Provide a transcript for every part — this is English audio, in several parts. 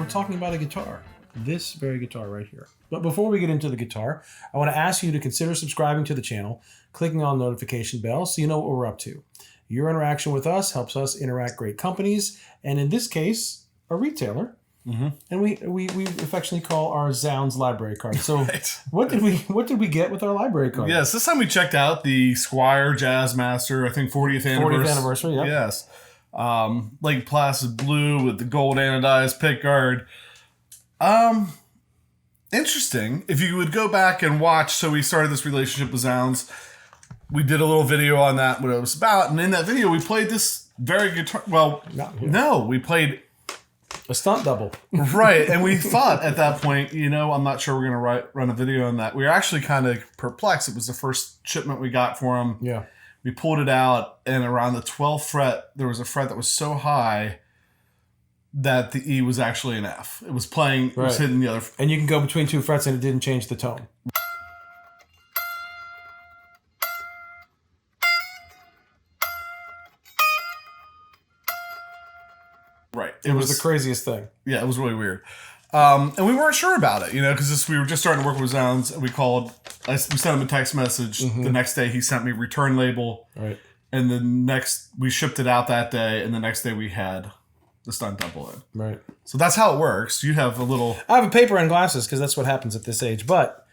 talking about a guitar. This very guitar right here. But before we get into the guitar, I want to ask you to consider subscribing to the channel, clicking on the notification bell so you know what we're up to. Your interaction with us helps us interact great companies, and in this case, a retailer. Mm-hmm. And we affectionately call our Zzounds library card. So right. what did we get with our library card? Yes, this time we checked out the Squier Jazzmaster, I think 40th anniversary. 40th anniversary, yeah. Yes. Lake Placid blue with the gold anodized pickguard. Interesting. If you would go back and watch, so we started this relationship with Zzounds. We did a little video on that, what it was about. And in that video, we played this very guitar. Well, no, we played a stunt double. Right. And we thought at that point, I'm not sure we're going to run a video on that. We were actually kind of perplexed. It was the first shipment we got for him. Yeah. We pulled it out, and around the 12th fret, there was a fret that was so high that the E was actually an F. It was playing, it was hitting the other. And you can go between two frets and it didn't change the tone. Right. It was the craziest thing. Yeah, it was really weird. And we weren't sure about it, because we were just starting to work with Zzounds, and we sent him a text message. Mm-hmm. The next day he sent me a return label. Right. And we shipped it out that day, and the next day we had the stunt double in. Right. So that's how it works. You have a little... I have a paper and glasses because that's what happens at this age. But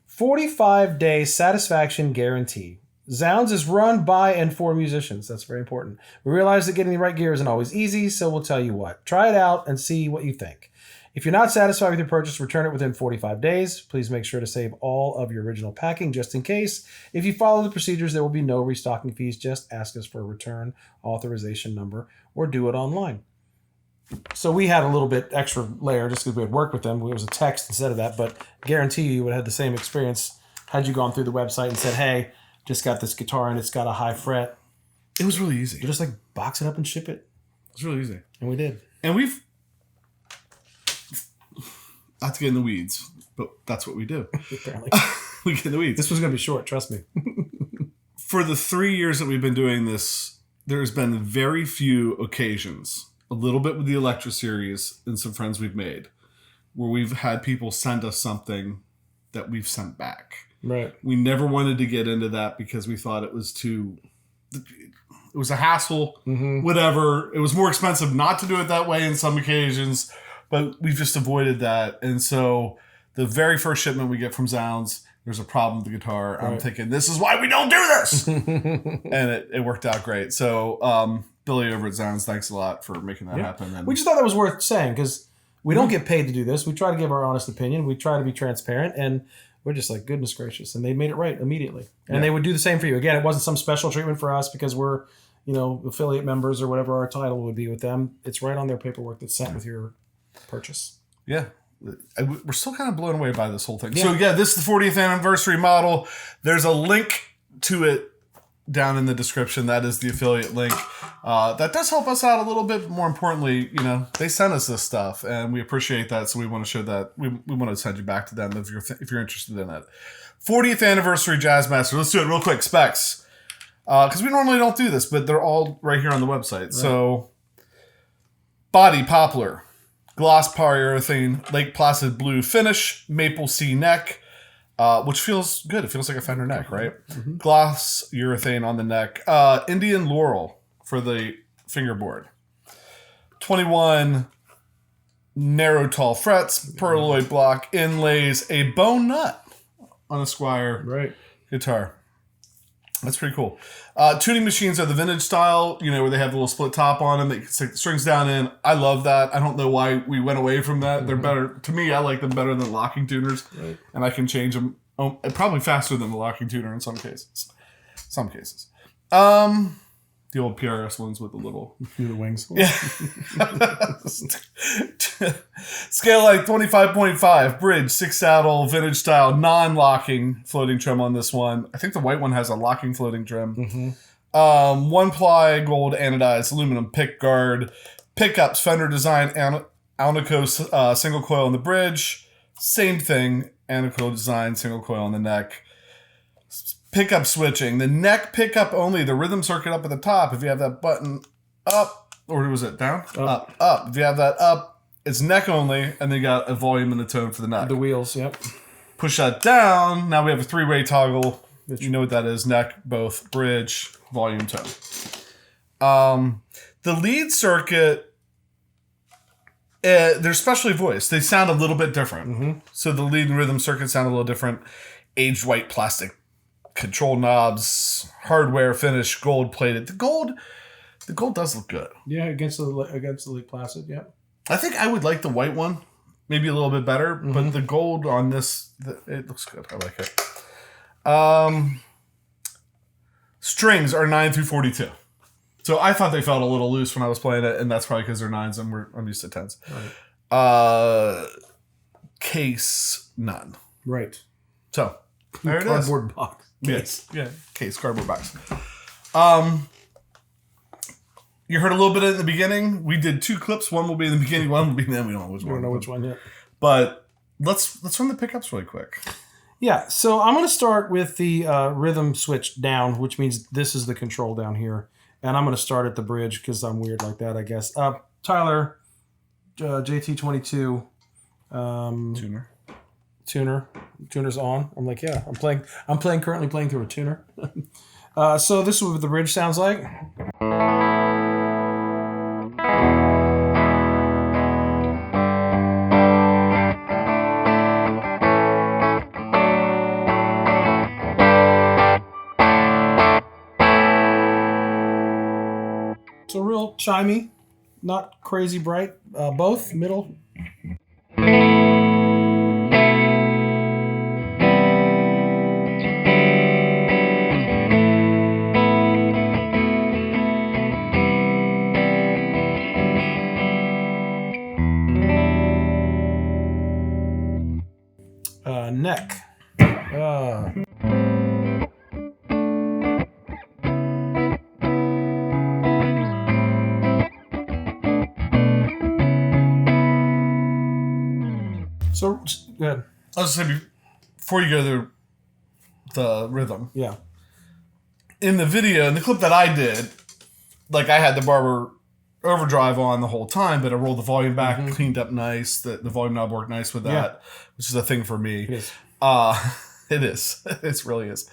45-day satisfaction guarantee. Zzounds is run by and for musicians. That's very important. We realize that getting the right gear isn't always easy, so we'll tell you what. Try it out and see what you think. If you're not satisfied with your purchase, return it within 45 days. Please make sure to save all of your original packing just in case. If you follow the procedures, there will be no restocking fees. Just ask us for a return authorization number or do it online. So we had a little bit extra layer just because we had worked with them. It was a text instead of that, but I guarantee you would have had the same experience had you gone through the website and said, hey, just got this guitar and it's got a high fret. It was really easy. You just box it up and ship it. It's really easy. And we did. And we've... Not to get in the weeds, but that's what we do. Apparently. We get in the weeds. This was going to be short, trust me. For the 3 years that we've been doing this, there's been very few occasions, a little bit with the Electra series and some friends we've made, where we've had people send us something that we've sent back. Right. We never wanted to get into that because we thought it was it was a hassle, whatever. It was more expensive not to do it that way in some occasions. But we've just avoided that. And so the very first shipment we get from Zzounds, there's a problem with the guitar. Right. I'm thinking, this is why we don't do this. And it worked out great. So Billy over at Zzounds, thanks a lot for making that happen. And we just thought that was worth saying because we don't get paid to do this. We try to give our honest opinion. We try to be transparent. And we're just like, goodness gracious. And they made it right immediately. And they would do the same for you. Again, it wasn't some special treatment for us because we're, affiliate members or whatever our title would be with them. It's right on their paperwork that's sent with your purchase. Yeah. We're still kind of blown away by this whole thing. Yeah. So this is the 40th anniversary model. There's a link to it down in the description. That is the affiliate link. That does help us out a little bit. More importantly, they sent us this stuff and we appreciate that. So we want to show that. We want to send you back to them if you're interested in it. 40th Anniversary Jazzmaster. Let's do it real quick. Specs. Because we normally don't do this, but they're all right here on the website. Right. So body poplar. Gloss polyurethane, Lake Placid blue finish, maple C neck, which feels good. It feels like a Fender neck, right? Mm-hmm. Gloss urethane on the neck. Indian laurel for the fingerboard. 21 narrow tall frets, pearloid block, inlays, a bone nut on a Squier guitar. That's pretty cool. Tuning machines are the vintage style, where they have the little split top on them that you can stick the strings down in. I love that. I don't know why we went away from that. They're better. To me, I like them better than locking tuners. Right. And I can change them probably faster than the locking tuner in some cases. The old PRS ones with the little... the wings. Yeah. Scale like 25.5. Bridge, 6 saddle, vintage style, non-locking floating trim on this one. I think the white one has a locking floating trim. Mm-hmm. 1 ply gold anodized aluminum pick guard. Pickups, Fender-Designed alnico single coil on the bridge. Same thing, Anniversary single coil on the neck. Pickup switching, the neck pickup only, the rhythm circuit up at the top. If you have that button up, or was it down? Up. If you have that up, it's neck only, and they got a volume and a tone for the neck. The wheels, yep. Push that down. Now we have a 3-way toggle. You know what that is. Neck, both, bridge, volume, tone. The lead circuit, they're specially voiced. They sound a little bit different. So the lead and rhythm circuit sound a little different. Aged white plastic control knobs, hardware finish, gold plated. The gold does look good. Yeah, against the Lake Placid, yeah. I think I would like the white one, maybe a little bit better, but the gold on this, it looks good. I like it. Strings are 9 through 42. So I thought they felt a little loose when I was playing it, and that's probably because they're 9s and I'm used to 10s. Right. Case, none. Right. So there it is. Cardboard box. Yes. Yeah. Case, cardboard box. You heard a little bit in the beginning. We did 2 clips. One will be in the beginning. One will be in the end. We don't know which one. We don't know which one yet. But let's run the pickups really quick. Yeah. So I'm going to start with the rhythm switch down, which means this is the control down here. And I'm going to start at the bridge because I'm weird like that, I guess. Tyler, JT22. Tuner. Tuner's on. I'm like, yeah, I'm currently playing through a tuner. So this is what the bridge sounds like. So real chimey, not crazy bright. Both middle. Neck. So, go ahead. I was going to say, before you go to the rhythm. Yeah. In the video, in the clip that I did, like I had the Barber overdrive on the whole time, but I rolled the volume back, cleaned up nice. The volume knob worked nice with that, which is a thing for me. It is. It is. It really is.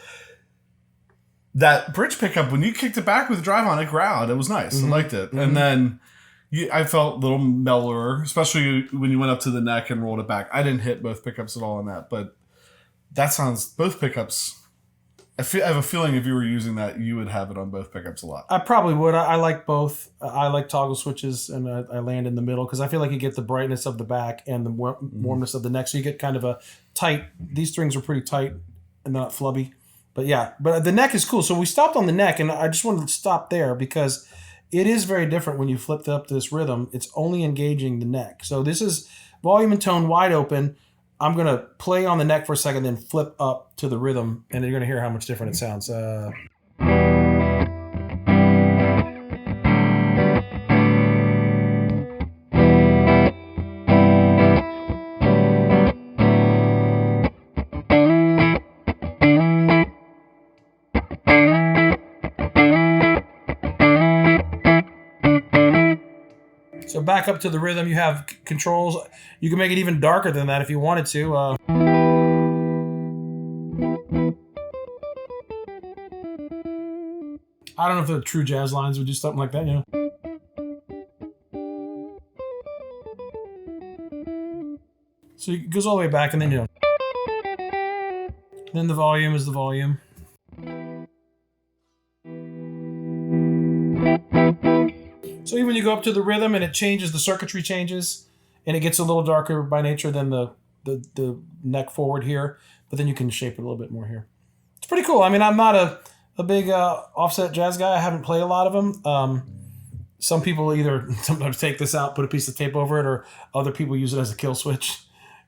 That bridge pickup, when you kicked it back with the drive on, it growled. It was nice. I liked it. And then I felt a little mellower, especially when you went up to the neck and rolled it back. I didn't hit both pickups at all on that, but that sounds, both pickups, I have a feeling if you were using that, you would have it on both pickups a lot. I probably would. I like both. I like toggle switches, and I land in the middle because I feel like you get the brightness of the back and the warmness of the neck. So you get kind of a tight. These strings are pretty tight and they're not flubby. But yeah, but the neck is cool. So we stopped on the neck, and I just wanted to stop there because it is very different when you flip it up to this rhythm. It's only engaging the neck. So this is volume and tone wide open. I'm going to play on the neck for a second, then flip up to the rhythm, and you're going to hear how much different it sounds. So back up to the rhythm, you have controls. You can make it even darker than that if you wanted to. I don't know if the true jazz lines would do something like that, you know. So it goes all the way back, and then, you know. Then the volume is the volume. So even when you go up to the rhythm and it changes, the circuitry changes, and it gets a little darker by nature than the neck forward here, but then you can shape it a little bit more here. It's pretty cool. I mean, I'm not a big offset jazz guy. I haven't played a lot of them. Some people either sometimes take this out, put a piece of tape over it, or other people use it as a kill switch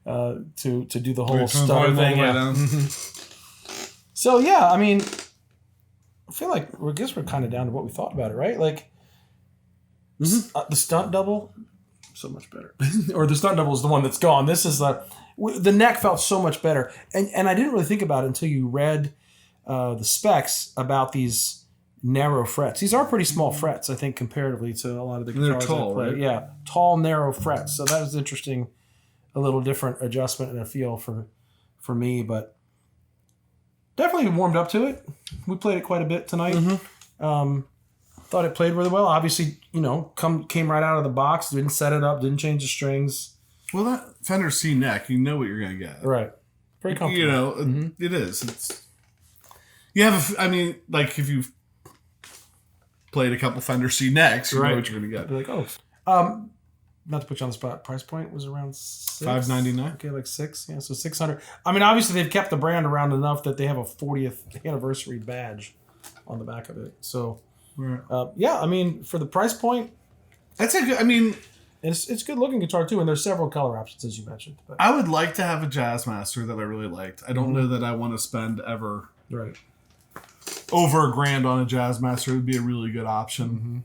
to do the whole stutter thing. Yeah. So yeah, I mean, I feel like I guess we're kind of down to what we thought about it, right? Like. The stunt double, so much better. Or the stunt double is the one that's gone. This is the neck felt so much better, and I didn't really think about it until you read the specs about these narrow frets. These are pretty small frets, I think, comparatively to a lot of the guitars tall, I play. right? Yeah, tall, narrow frets. So that was interesting, a little different adjustment and a feel for me, but definitely warmed up to it. We played it quite a bit tonight. Thought it played really well. Obviously, came right out of the box. Didn't set it up. Didn't change the strings. Well, that Fender C neck, you know what you're going to get. Right. Very comfortable. It is. You have, like if you've played a couple Fender C necks, you know what you're going to get. You're like, oh. Not to put you on the spot, price point was around $5.99. Okay, like $6. Yeah, so $600. Obviously they've kept the brand around enough that they have a 40th anniversary badge on the back of it. So, for the price point, that's a good. It's a good looking guitar too, and there's several color options as you mentioned. But. I would like to have a Jazzmaster that I really liked. I don't know that I want to spend ever over $1,000 on a Jazzmaster. It would be a really good option.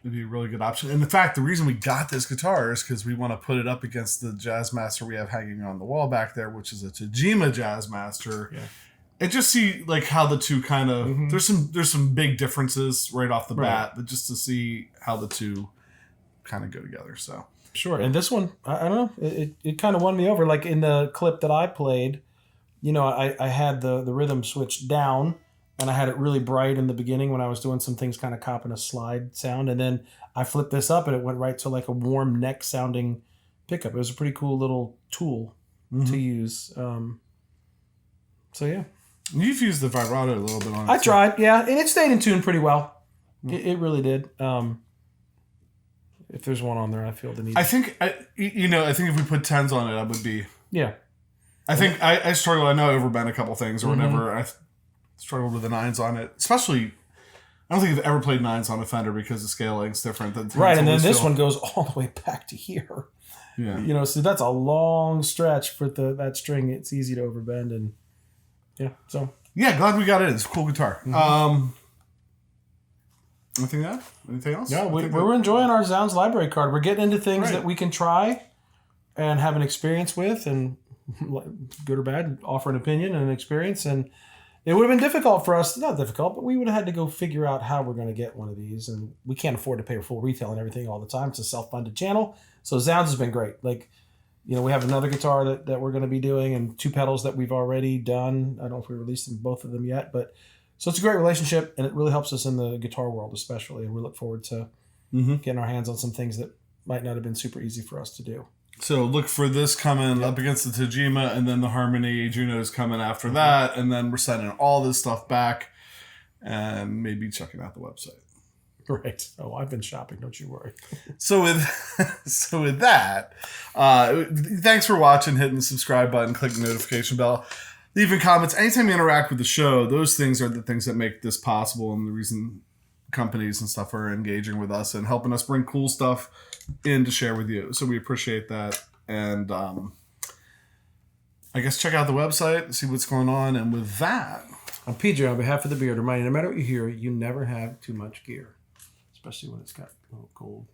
It'd be a really good option. And in fact, the reason we got this guitar is because we want to put it up against the Jazzmaster we have hanging on the wall back there, which is a Tajima Jazzmaster. Yeah. And just see like how the two kind of there's some big differences right off the bat, but just to see how the two kind of go together. So sure. And this one, I don't know, it kind of won me over. Like in the clip that I played, I had the rhythm switch down. And I had it really bright in the beginning when I was doing some things kind of copping a slide sound. And then I flipped this up and it went right to like a warm neck sounding pickup. It was a pretty cool little tool to use. So yeah. You've used the vibrato a little bit on it. I tried, yeah. And it stayed in tune pretty well. It really did. If there's one on there, I feel the need. I think if we put 10s on it, I would be... Yeah. I think I struggle. I know I overbent a couple things or whatever. I struggled with the 9s on it, especially. I don't think I've ever played 9s on a Fender because the scaling's different. Right, and then this one goes all the way back to here. Yeah, so that's a long stretch for that string. It's easy to overbend, and so glad we got it. It's a cool guitar. Anything else? Yeah, we're enjoying our Zzounds library card. We're getting into things that we can try and have an experience with, and good or bad, offer an opinion and an experience. And it would have been difficult for us, not difficult, but we would have had to go figure out how we're going to get one of these. And we can't afford to pay full retail and everything all the time. It's a self-funded channel. So Zzounds has been great. Like, we have another guitar that we're going to be doing and 2 pedals that we've already done. I don't know if we released both of them yet, but so it's a great relationship and it really helps us in the guitar world especially. And we look forward to getting our hands on some things that might not have been super easy for us to do. So look for this coming up against the Tajima, and then the Harmony Juno's coming after that, and then we're sending all this stuff back, and maybe checking out the website. Right. Oh, I've been shopping. Don't you worry. So with that, thanks for watching, hitting the subscribe button, clicking the notification bell, leaving comments. Anytime you interact with the show, those things are the things that make this possible, and the reason companies and stuff are engaging with us and helping us bring cool stuff in to share with you. So we appreciate that. And I guess check out the website, see what's going on. And with that, I'm PJ on behalf of the Beard. Reminding, no matter what you hear, you never have too much gear, especially when it's got a little cold.